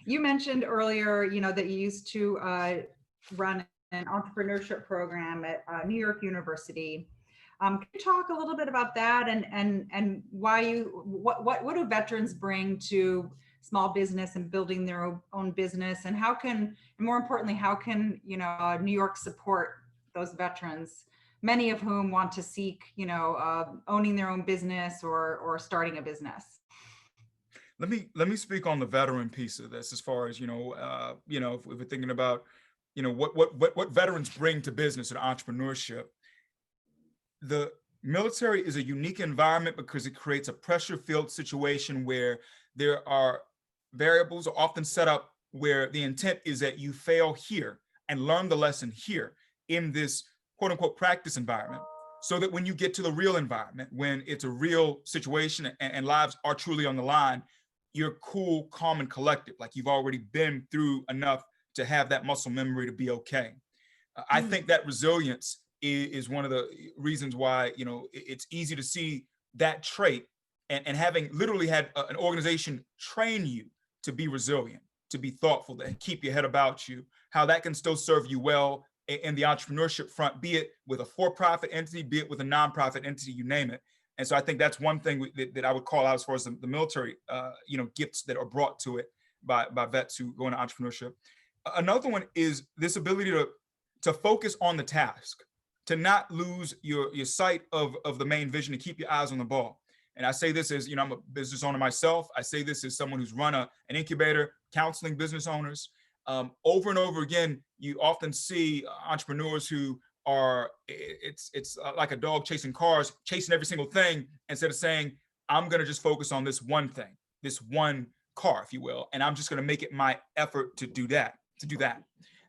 You mentioned earlier, that you used to run an entrepreneurship program at New York University. Can you talk a little bit about that and why what do veterans bring to small business and building their own business, and how can, and more importantly, how can New York support those veterans, many of whom want to seek owning their own business or starting a business? Let me speak on the veteran piece of this, as far as if we're thinking about what veterans bring to business and entrepreneurship. The military is a unique environment because it creates a pressure-filled situation where there are variables are often set up where the intent is that you fail here and learn the lesson here in this quote unquote practice environment, so that when you get to the real environment, when it's a real situation and lives are truly on the line, you're cool, calm, and collected. Like you've already been through enough to have that muscle memory to be okay. I think that resilience is one of the reasons why it's easy to see that trait, and having literally had an organization train you to be resilient, to be thoughtful, to keep your head about you, how that can still serve you well in the entrepreneurship front, be it with a for-profit entity, be it with a nonprofit entity, you name it. And so I think that's one thing that I would call out as far as the military, gifts that are brought to it by vets who go into entrepreneurship. Another one is this ability to focus on the task, to not lose your sight of the main vision, to keep your eyes on the ball. And I say this as, I'm a business owner myself. I say this as someone who's run an incubator, counseling business owners. Over and over again, you often see entrepreneurs who are, it's like a dog chasing cars, chasing every single thing, instead of saying, I'm going to just focus on this one thing, this one car, if you will, and I'm just going to make it my effort to do that.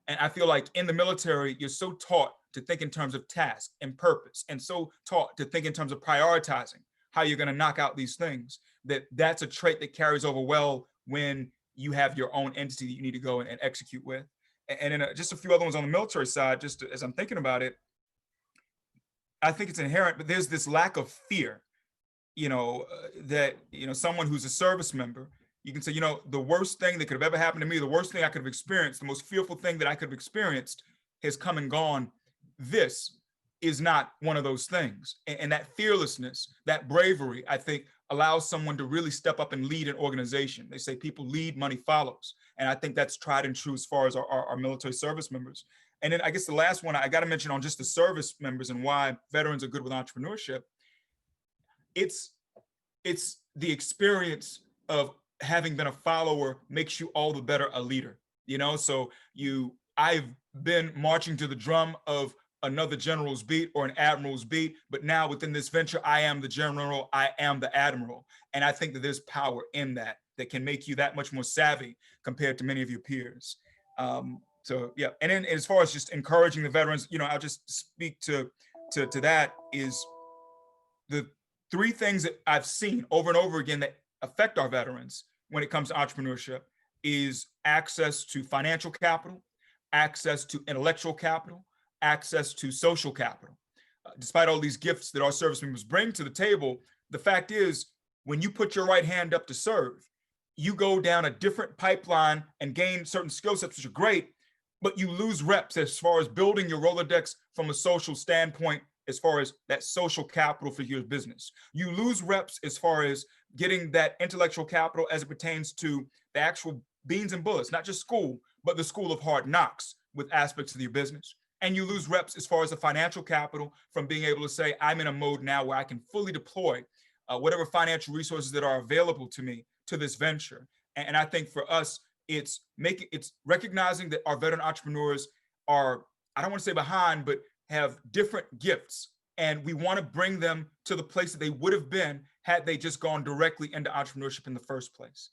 And I feel like in the military, you're so taught to think in terms of task and purpose, and so taught to think in terms of prioritizing how you're going to knock out these things, that's a trait that carries over well when you have your own entity that you need to go and execute with. And then just a few other ones on the military side, just as I'm thinking about it, I think it's inherent, but there's this lack of fear, that, someone who's a service member, you can say, the worst thing that could have ever happened to me, the worst thing I could have experienced, the most fearful thing that I could have experienced has come and gone. This is not one of those things. And that fearlessness, that bravery, I think allows someone to really step up and lead an organization. They say people lead, money follows. And I think that's tried and true as far as our military service members. And then I guess the last one I got to mention on just the service members and why veterans are good with entrepreneurship. It's the experience of having been a follower makes you all the better a leader, so I've been marching to the drum of another general's beat or an admiral's beat, but now within this venture, I am the general, I am the admiral. And I think that there's power in that can make you that much more savvy compared to many of your peers. So yeah, and then as far as just encouraging the veterans, I'll just speak to that is the three things that I've seen over and over again that affect our veterans when it comes to entrepreneurship is access to financial capital, access to intellectual capital, access to social capital. Despite all these gifts that our service members bring to the table, the fact is, when you put your right hand up to serve, you go down a different pipeline and gain certain skill sets, which are great, but you lose reps as far as building your Rolodex from a social standpoint, as far as that social capital for your business. You lose reps as far as getting that intellectual capital as it pertains to the actual beans and bullets, not just school, but the school of hard knocks with aspects of your business. And you lose reps as far as the financial capital from being able to say, I'm in a mode now where I can fully deploy whatever financial resources that are available to me to this venture. And I think for us, it's recognizing that our veteran entrepreneurs are, I don't want to say behind, but have different gifts. And we want to bring them to the place that they would have been had they just gone directly into entrepreneurship in the first place.